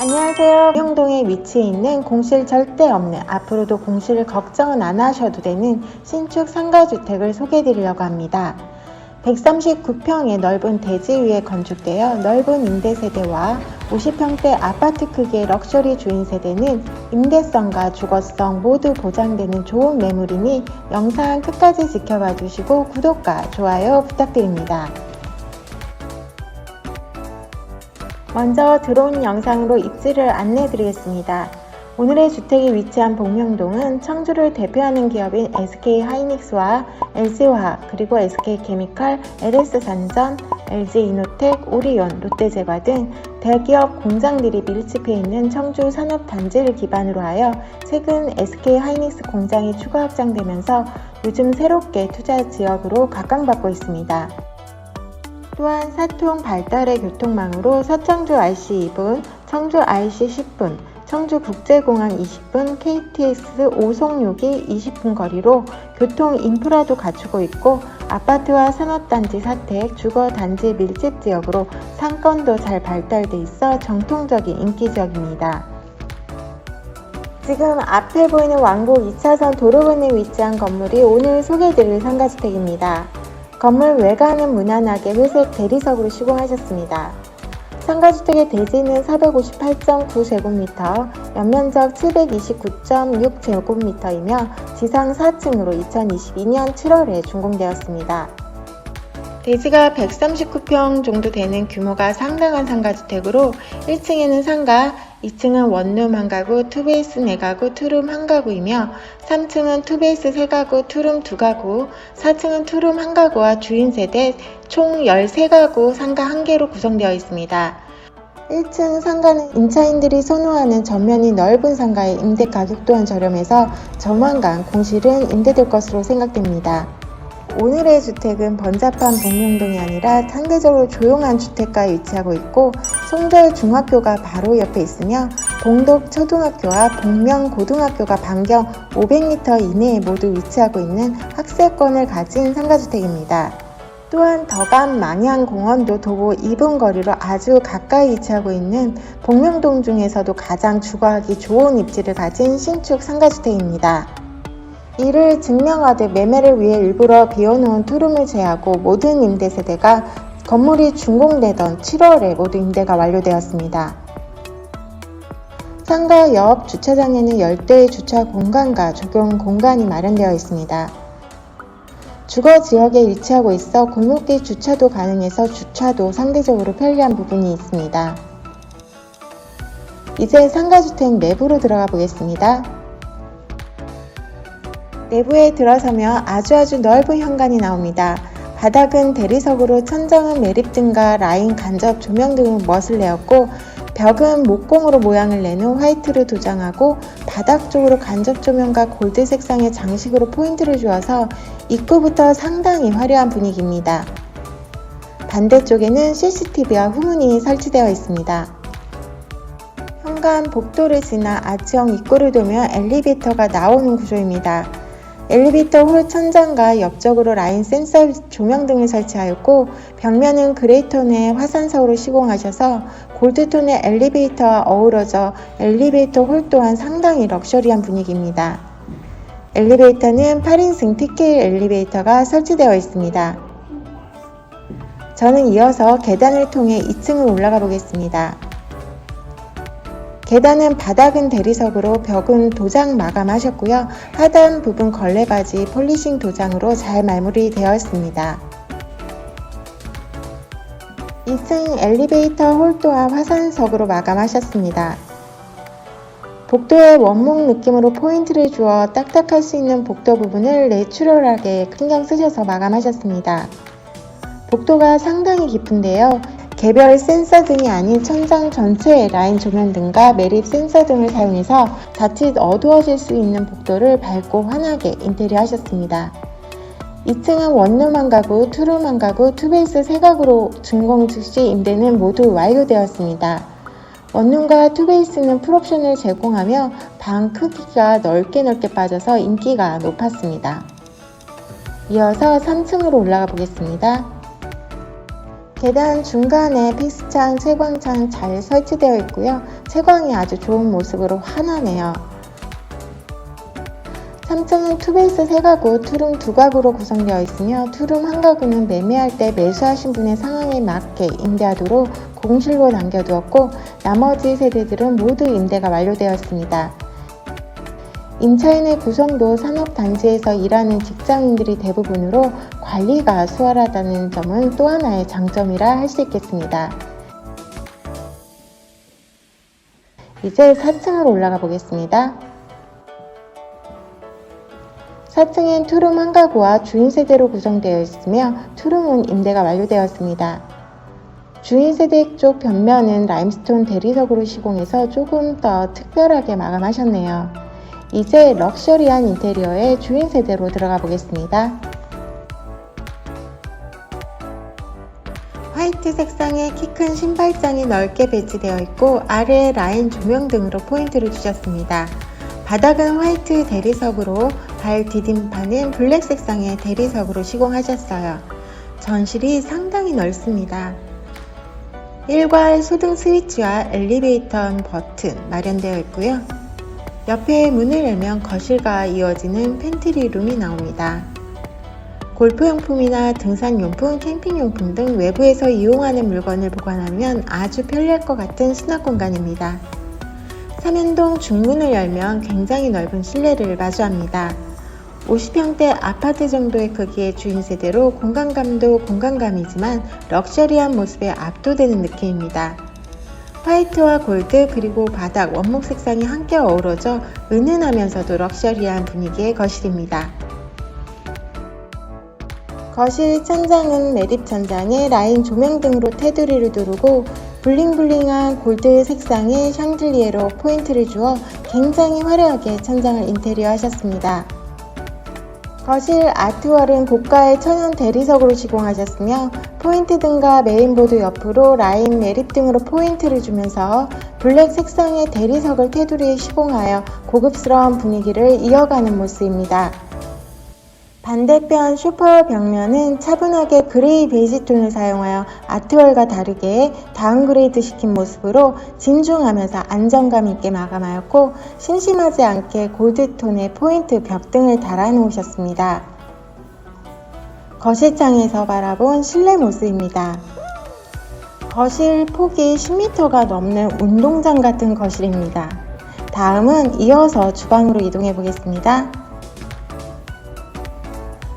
안녕하세요. 명동에 위치해 있는 공실 절대 없는, 앞으로도 공실 걱정은 안 하셔도 되는 신축 상가주택을 소개해 드리려고 합니다. 139평의 넓은 대지 위에 건축되어 넓은 임대세대와 50평대 아파트 크기의 럭셔리 주인 세대는 임대성과 주거성 모두 보장되는 좋은 매물이니 영상 끝까지 지켜봐 주시고 구독과 좋아요 부탁드립니다. 먼저 들어온 영상으로 입지를 안내해 드리겠습니다. 오늘의 주택이 위치한 복명동은 청주를 대표하는 기업인 SK하이닉스와 LG화학, 그리고 SK케미칼, LS산전, LG이노텍, 오리온, 롯데제과 등 대기업 공장들이 밀집해 있는 청주 산업단지를 기반으로 하여 최근 SK하이닉스 공장이 추가 확장되면서 요즘 새롭게 투자 지역으로 각광받고 있습니다. 또한 사통 발달의 교통망으로 서청주 RC 2분, 청주 RC 10분, 청주국제공항 20분, KTX 오송역이 20분 거리로 교통 인프라도 갖추고 있고 아파트와 산업단지 사택, 주거단지 밀집지역으로 상권도 잘 발달돼 있어 정통적인 인기지역입니다. 지금 앞에 보이는 왕복 2차선 도로변에 위치한 건물이 오늘 소개해드릴 상가주택입니다. 건물 외관은 무난하게 회색 대리석으로 시공하셨습니다. 상가주택의 대지는 458.9제곱미터, 연면적 729.6제곱미터이며 지상 4층으로 2022년 7월에 준공되었습니다. 대지가 139평 정도 되는 규모가 상당한 상가주택으로 1층에는 상가, 2층은 원룸 1가구, 투베이스 4가구, 투룸 1가구이며 3층은 투베이스 3가구, 투룸 2가구, 4층은 투룸 1가구와 주인 세대 총 13가구 상가 1개로 구성되어 있습니다. 1층 상가는 임차인들이 선호하는 전면이 넓은 상가의 임대 가격 또한 저렴해서 조만간 공실은 임대될 것으로 생각됩니다. 오늘의 주택은 번잡한 복명동이 아니라 상대적으로 조용한 주택가에 위치하고 있고 송절 중학교가 바로 옆에 있으며 봉덕 초등학교와 복명 고등학교가 반경 500m 이내에 모두 위치하고 있는 학세권을 가진 상가주택입니다. 또한 덕암 망향공원도 도보 2분 거리로 아주 가까이 위치하고 있는 복명동 중에서도 가장 주거하기 좋은 입지를 가진 신축 상가주택입니다. 이를 증명하듯 매매를 위해 일부러 비워놓은 투룸을 제외하고 모든 임대세대가 건물이 준공되던 7월에 모두 임대가 완료되었습니다. 상가 옆 주차장에는 열대의 주차 공간과 조경 공간이 마련되어 있습니다. 주거 지역에 위치하고 있어 골목길 주차도 가능해서 주차도 상대적으로 편리한 부분이 있습니다. 이제 상가주택 내부로 들어가 보겠습니다. 내부에 들어서면 아주 넓은 현관이 나옵니다. 바닥은 대리석으로 천장은 매립등과 라인 간접 조명 등으로 멋을 내었고 벽은 목공으로 모양을 내는 화이트로 도장하고 바닥 쪽으로 간접 조명과 골드 색상의 장식으로 포인트를 주어서 입구부터 상당히 화려한 분위기입니다. 반대쪽에는 CCTV와 후문이 설치되어 있습니다. 현관 복도를 지나 아치형 입구를 돌면 엘리베이터가 나오는 구조입니다. 엘리베이터 홀 천장과 옆쪽으로 라인 센서 조명 등을 설치하였고 벽면은 그레이톤의 화산석으로 시공하셔서 골드톤의 엘리베이터와 어우러져 엘리베이터 홀 또한 상당히 럭셔리한 분위기입니다. 엘리베이터는 8인승 TK 엘리베이터가 설치되어 있습니다. 저는 이어서 계단을 통해 2층을 올라가 보겠습니다. 계단은 바닥은 대리석으로 벽은 도장 마감하셨고요. 하단 부분 걸레바지 폴리싱 도장으로 잘 마무리되어 있습니다. 2층 엘리베이터 홀 또한 화산석으로 마감하셨습니다. 복도에 원목 느낌으로 포인트를 주어 딱딱할 수 있는 복도 부분을 내추럴하게 신경 쓰셔서 마감하셨습니다. 복도가 상당히 깊은데요. 개별 센서 등이 아닌 천장 전체에 라인 조명 등과 매립 센서 등을 사용해서 자칫 어두워질 수 있는 복도를 밝고 환하게 인테리어 하셨습니다. 2층은 원룸 1가구, 투룸 1가구, 투베이스 3가구로 준공 즉시 임대는 모두 완료되었습니다. 원룸과 투베이스는 풀옵션을 제공하며 방 크기가 넓게 빠져서 인기가 높았습니다. 이어서 3층으로 올라가 보겠습니다. 계단 중간에 픽스창, 채광창 잘 설치되어 있고요. 채광이 아주 좋은 모습으로 환하네요. 3층은 투베이스 3가구, 투룸 2가구로 구성되어 있으며 투룸 1가구는 매매할 때 매수하신 분의 상황에 맞게 임대하도록 공실로 남겨두었고 나머지 세대들은 모두 임대가 완료되었습니다. 임차인의 구성도 산업단지에서 일하는 직장인들이 대부분으로 관리가 수월하다는 점은 또 하나의 장점이라 할 수 있겠습니다. 이제 4층으로 올라가 보겠습니다. 4층엔 투룸 1가구와 주인 세대로 구성되어 있으며 투룸은 임대가 완료되었습니다. 주인 세대 쪽 벽면은 라임스톤 대리석으로 시공해서 조금 더 특별하게 마감하셨네요. 이제 럭셔리한 인테리어의 주인 세대로 들어가 보겠습니다. 화이트 색상의 키 큰 신발장이 넓게 배치되어 있고 아래에 라인 조명 등으로 포인트를 주셨습니다. 바닥은 화이트 대리석으로 발 디딤판은 블랙 색상의 대리석으로 시공하셨어요. 전실이 상당히 넓습니다. 일괄 소등 스위치와 엘리베이터 버튼 마련되어 있고요. 옆에 문을 열면 거실과 이어지는 팬트리룸이 나옵니다. 골프용품이나 등산용품, 캠핑용품 등 외부에서 이용하는 물건을 보관하면 아주 편리할 것 같은 수납 공간입니다. 3연동 중문을 열면 굉장히 넓은 실내를 마주합니다. 50평대 아파트 정도의 크기의 주인 세대로 공간감도 공간감이지만 럭셔리한 모습에 압도되는 느낌입니다. 화이트와 골드 그리고 바닥 원목 색상이 함께 어우러져 은은하면서도 럭셔리한 분위기의 거실입니다. 거실 천장은 매립 천장에 라인 조명 등으로 테두리를 두르고 블링블링한 골드 색상의 샹들리에로 포인트를 주어 굉장히 화려하게 천장을 인테리어 하셨습니다. 거실 아트월은 고가의 천연 대리석으로 시공하셨으며 포인트 등과 메인보드 옆으로 라인 매립 등으로 포인트를 주면서 블랙 색상의 대리석을 테두리에 시공하여 고급스러운 분위기를 이어가는 모습입니다. 반대편 소파 벽면은 차분하게 그레이 베이지 톤을 사용하여 아트월과 다르게 다운그레이드 시킨 모습으로 진중하면서 안정감 있게 마감하였고 심심하지 않게 골드톤의 포인트 벽 등을 달아 놓으셨습니다. 거실창에서 바라본 실내 모습입니다. 거실 폭이 10m가 넘는 운동장 같은 거실입니다. 다음은 이어서 주방으로 이동해 보겠습니다.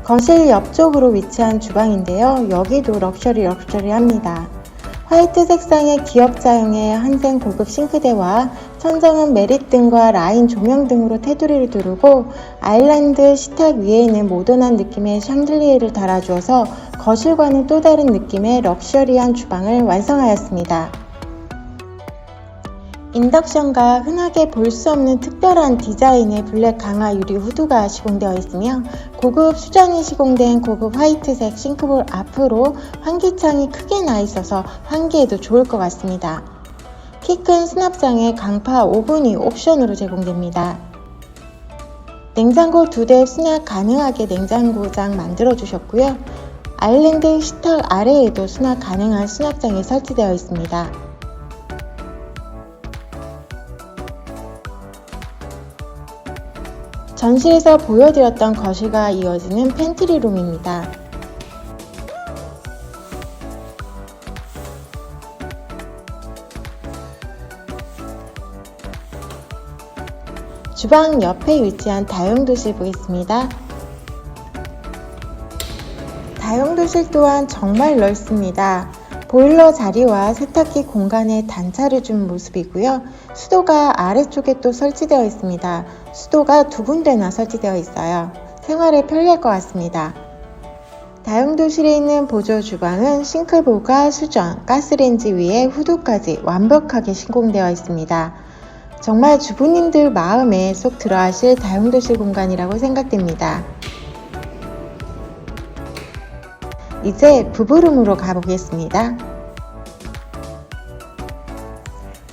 거실 옆쪽으로 위치한 주방인데요. 여기도 럭셔리합니다. 화이트 색상의 기역자형의 한생 고급 싱크대와 천장은 매립 등과 라인 조명 등으로 테두리를 두르고 아일랜드 식탁 위에 있는 모던한 느낌의 샹들리에를 달아주어서 거실과는 또 다른 느낌의 럭셔리한 주방을 완성하였습니다. 인덕션과 흔하게 볼 수 없는 특별한 디자인의 블랙 강화 유리 후드가 시공되어 있으며 고급 수전이 시공된 고급 화이트색 싱크볼 앞으로 환기창이 크게 나 있어서 환기에도 좋을 것 같습니다. 키 큰 수납장에 강파 오븐이 옵션으로 제공됩니다. 냉장고 2대 수납 가능하게 냉장고장 만들어 주셨고요. 아일랜드 식탁 아래에도 수납 가능한 수납장이 설치되어 있습니다. 전실에서 보여드렸던 거실과 이어지는 팬트리룸입니다. 주방 옆에 위치한 다용도실 보겠습니다. 다용도실 또한 정말 넓습니다. 보일러 자리와 세탁기 공간에 단차를 준 모습이고요. 수도가 아래쪽에 또 설치되어 있습니다. 수도가 2군데나 설치되어 있어요. 생활에 편리할 것 같습니다. 다용도실에 있는 보조 주방은 싱크볼과 수전, 가스레인지 위에 후드까지 완벽하게 시공되어 있습니다. 정말 주부님들 마음에 쏙 들어하실 다용도실 공간이라고 생각됩니다. 이제 부부룸으로 가보겠습니다.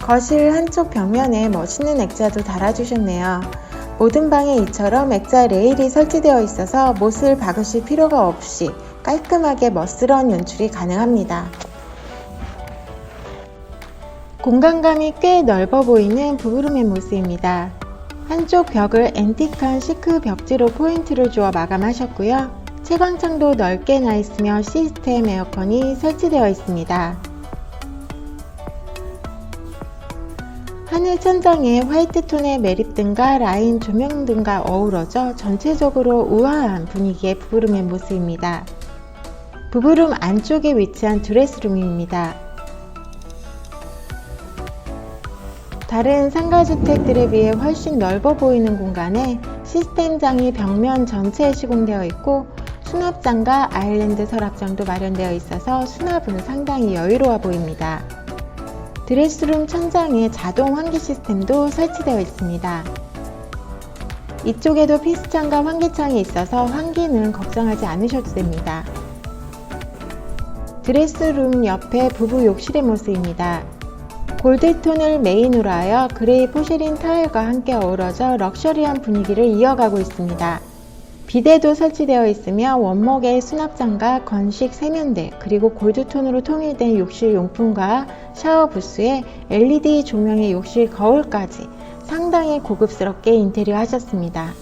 거실 한쪽 벽면에 멋있는 액자도 달아주셨네요. 모든 방에 이처럼 액자 레일이 설치되어 있어서 못을 박으실 필요가 없이 깔끔하게 멋스러운 연출이 가능합니다. 공간감이 꽤 넓어 보이는 부부룸의 모습입니다. 한쪽 벽을 앤틱한 시크 벽지로 포인트를 주어 마감하셨고요. 채광창도 넓게 나 있으며 시스템 에어컨이 설치되어 있습니다. 하늘 천장에 화이트 톤의 매립등과 라인 조명등과 어우러져 전체적으로 우아한 분위기의 부부룸의 모습입니다. 부부룸 안쪽에 위치한 드레스룸입니다. 다른 상가주택들에 비해 훨씬 넓어 보이는 공간에 시스템장이 벽면 전체에 시공되어 있고 수납장과 아일랜드 서랍장도 마련되어 있어서 수납은 상당히 여유로워 보입니다. 드레스룸 천장에 자동 환기 시스템도 설치되어 있습니다. 이쪽에도 피스창과 환기창이 있어서 환기는 걱정하지 않으셔도 됩니다. 드레스룸 옆에 부부 욕실의 모습입니다. 골드톤을 메인으로 하여 그레이 포시린 타일과 함께 어우러져 럭셔리한 분위기를 이어가고 있습니다. 비데도 설치되어 있으며 원목의 수납장과 건식 세면대 그리고 골드톤으로 통일된 욕실 용품과 샤워 부스에 LED 조명의 욕실 거울까지 상당히 고급스럽게 인테리어 하셨습니다.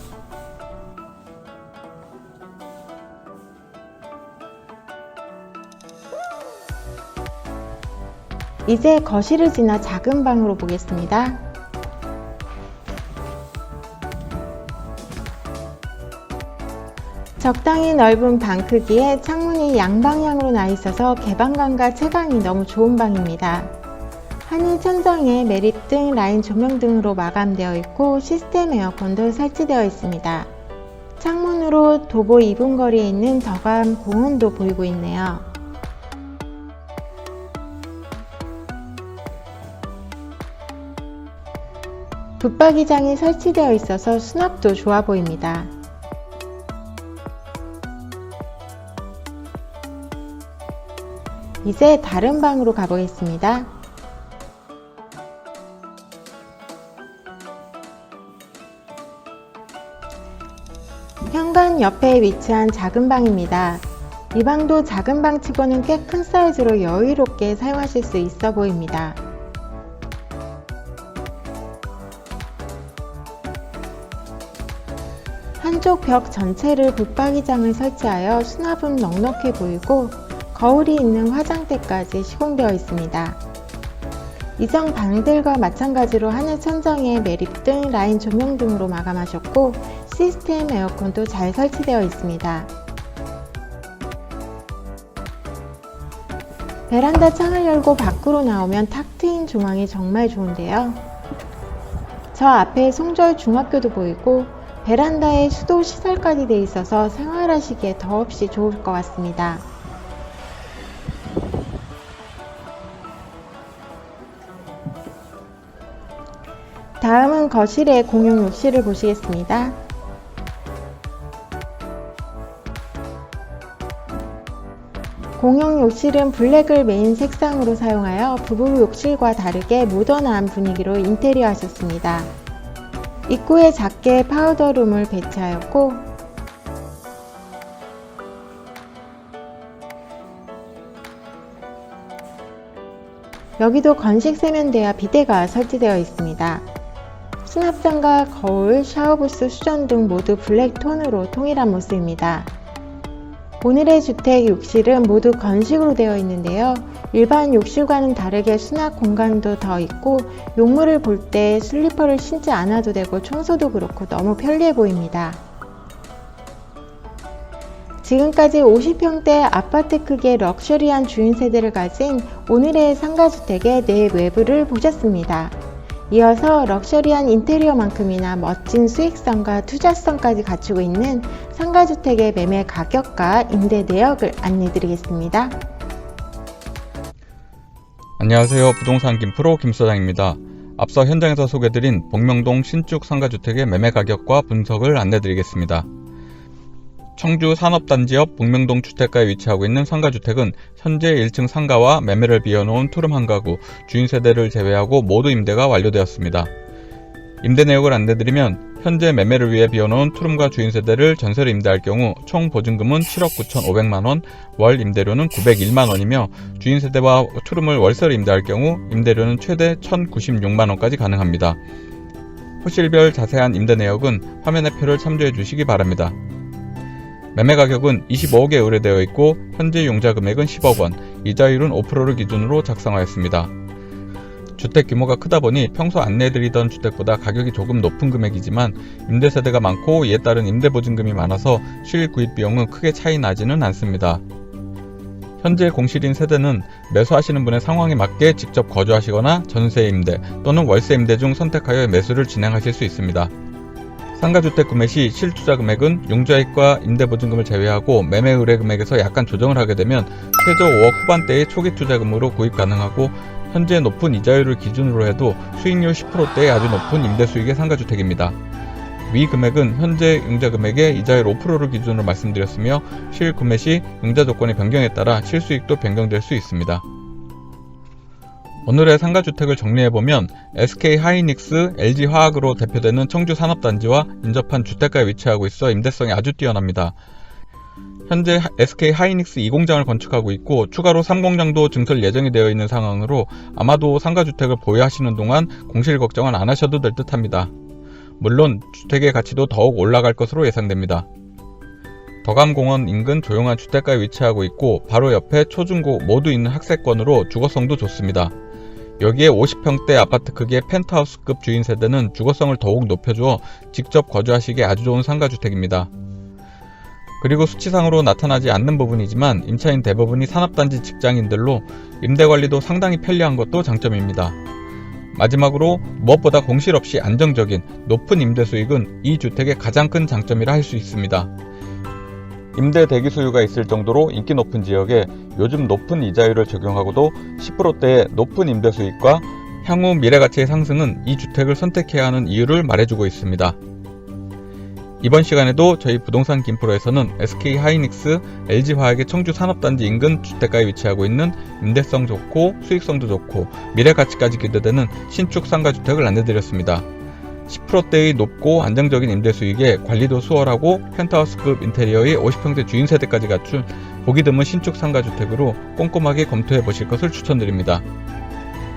이제 거실을 지나 작은 방으로 보겠습니다. 적당히 넓은 방 크기에 창문이 양방향으로 나 있어서 개방감과 채광이 너무 좋은 방입니다. 하늘 천장에 매립등, 라인 조명 등으로 마감되어 있고 시스템 에어컨도 설치되어 있습니다. 창문으로 도보 2분 거리에 있는 저감 공원도 보이고 있네요. 붙박이장이 설치되어 있어서 수납도 좋아 보입니다. 이제 다른 방으로 가보겠습니다. 현관 옆에 위치한 작은 방입니다. 이 방도 작은 방 치고는 꽤 큰 사이즈로 여유롭게 사용하실 수 있어 보입니다. 한쪽 벽 전체를 붙박이장을 설치하여 수납은 넉넉해 보이고 거울이 있는 화장대까지 시공되어 있습니다. 이전 방들과 마찬가지로 하늘 천장에 매립등, 라인 조명 등으로 마감하셨고 시스템 에어컨도 잘 설치되어 있습니다. 베란다 창을 열고 밖으로 나오면 탁 트인 조망이 정말 좋은데요. 저 앞에 송절 중학교도 보이고 베란다에 수도 시설까지 되어 있어서 생활하시기에 더없이 좋을 것 같습니다. 다음은 거실의 공용 욕실을 보시겠습니다. 공용 욕실은 블랙을 메인 색상으로 사용하여 부부 욕실과 다르게 모던한 분위기로 인테리어 하셨습니다. 입구에 작게 파우더룸을 배치하였고 여기도 건식 세면대와 비데가 설치되어 있습니다. 수납장과 거울, 샤워부스, 수전 등 모두 블랙 톤으로 통일한 모습입니다. 오늘의 주택 욕실은 모두 건식으로 되어 있는데요. 일반 욕실과는 다르게 수납 공간도 더 있고 용물을 볼 때 슬리퍼를 신지 않아도 되고 청소도 그렇고 너무 편리해 보입니다. 지금까지 50평대 아파트 크기의 럭셔리한 주인 세대를 가진 오늘의 상가주택의 내외부를 보셨습니다. 이어서 럭셔리한 인테리어만큼이나 멋진 수익성과 투자성까지 갖추고 있는 상가주택의 매매 가격과 임대 내역을 안내드리겠습니다. 안녕하세요. 부동산 김프로 김소장입니다. 앞서 현장에서 소개드린 복명동 신축 상가주택의 매매 가격과 분석을 안내드리겠습니다. 청주 산업단지 옆 복명동 주택가에 위치하고 있는 상가주택은 현재 1층 상가와 매매를 비워놓은 투룸 한가구, 주인 세대를 제외하고 모두 임대가 완료되었습니다. 임대 내역을 안내드리면 현재 매매를 위해 비워놓은 투룸과 주인 세대를 전세로 임대할 경우 총 보증금은 7억 9,500만원, 월 임대료는 901만원이며 주인 세대와 투룸을 월세로 임대할 경우 임대료는 최대 1,096만원까지 가능합니다. 호실별 자세한 임대 내역은 화면의 표를 참조해 주시기 바랍니다. 매매 가격은 25억에 의뢰되어 있고 현재 융자 금액은 10억원, 이자율은 5%를 기준으로 작성하였습니다. 주택 규모가 크다 보니 평소 안내해드리던 주택보다 가격이 조금 높은 금액이지만 임대세대가 많고 이에 따른 임대보증금이 많아서 실 구입 비용은 크게 차이 나지는 않습니다. 현재 공실인 세대는 매수하시는 분의 상황에 맞게 직접 거주하시거나 전세 임대 또는 월세 임대 중 선택하여 매수를 진행하실 수 있습니다. 상가주택 구매 시 실투자 금액은 융자액과 임대보증금을 제외하고 매매 의뢰 금액에서 약간 조정을 하게 되면 최저 5억 후반대의 초기 투자금으로 구입 가능하고 현재 높은 이자율을 기준으로 해도 수익률 10%대의 아주 높은 임대수익의 상가주택입니다. 위 금액은 현재 융자 금액의 이자율 5%를 기준으로 말씀드렸으며 실구매 시 융자 조건의 변경에 따라 실수익도 변경될 수 있습니다. 오늘의 상가주택을 정리해보면 SK하이닉스, LG화학으로 대표되는 청주 산업단지와 인접한 주택가에 위치하고 있어 임대성이 아주 뛰어납니다. 현재 SK하이닉스 2공장을 건축하고 있고 추가로 3공장도 증설 예정이 되어 있는 상황으로 아마도 상가주택을 보유하시는 동안 공실 걱정은 안 하셔도 될 듯합니다. 물론 주택의 가치도 더욱 올라갈 것으로 예상됩니다. 덕암공원 인근 조용한 주택가에 위치하고 있고 바로 옆에 초중고 모두 있는 학세권으로 주거성도 좋습니다. 여기에 50평대 아파트 크기의 펜트하우스급 주인 세대는 주거성을 더욱 높여주어 직접 거주하시기에 아주 좋은 상가주택입니다. 그리고 수치상으로 나타나지 않는 부분이지만 임차인 대부분이 산업단지 직장인들로 임대관리도 상당히 편리한 것도 장점입니다. 마지막으로 무엇보다 공실 없이 안정적인 높은 임대 수익은 이 주택의 가장 큰 장점이라 할 수 있습니다. 임대 대기 수요가 있을 정도로 인기 높은 지역에 요즘 높은 이자율을 적용하고도 10%대의 높은 임대 수익과 향후 미래가치의 상승은 이 주택을 선택해야 하는 이유를 말해주고 있습니다. 이번 시간에도 저희 부동산 김프로에서는 SK하이닉스, LG화학의 청주 산업단지 인근 주택가에 위치하고 있는 임대성 좋고 수익성도 좋고 미래가치까지 기대되는 신축 상가주택을 안내드렸습니다. 10%대의 높고 안정적인 임대 수익에 관리도 수월하고 펜트하우스급 인테리어의 50평대 주인 세대까지 갖춘 보기 드문 신축 상가주택으로 꼼꼼하게 검토해 보실 것을 추천드립니다.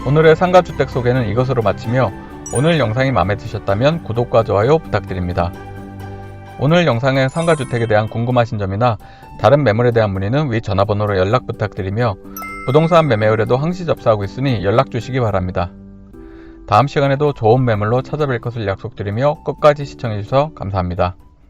오늘의 상가주택 소개는 이것으로 마치며 오늘 영상이 마음에 드셨다면 구독과 좋아요 부탁드립니다. 오늘 영상의 상가주택에 대한 궁금하신 점이나 다른 매물에 대한 문의는 위 전화번호로 연락 부탁드리며 부동산 매매 의뢰도 항시 접수하고 있으니 연락 주시기 바랍니다. 다음 시간에도 좋은 매물로 찾아뵐 것을 약속드리며 끝까지 시청해주셔서 감사합니다.